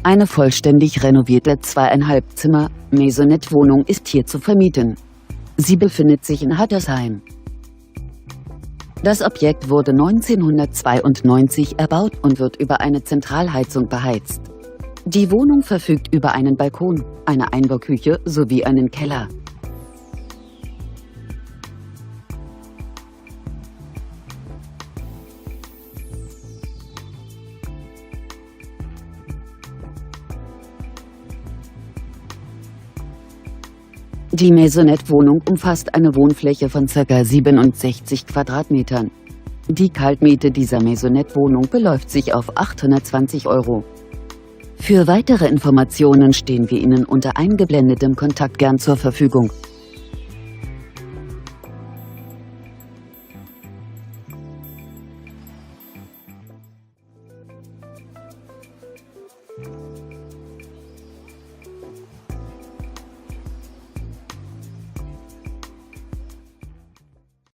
Eine vollständig renovierte 2,5 Zimmer Maisonette-Wohnung ist hier zu vermieten. Sie befindet sich in Hattersheim. Das Objekt wurde 1992 erbaut und wird über eine Zentralheizung beheizt. Die Wohnung verfügt über einen Balkon, eine Einbauküche sowie einen Keller. Die Maisonette-Wohnung umfasst eine Wohnfläche von ca. 67 Quadratmetern. Die Kaltmiete dieser Maisonette-Wohnung beläuft sich auf 820 €. Für weitere Informationen stehen wir Ihnen unter eingeblendetem Kontakt gern zur Verfügung.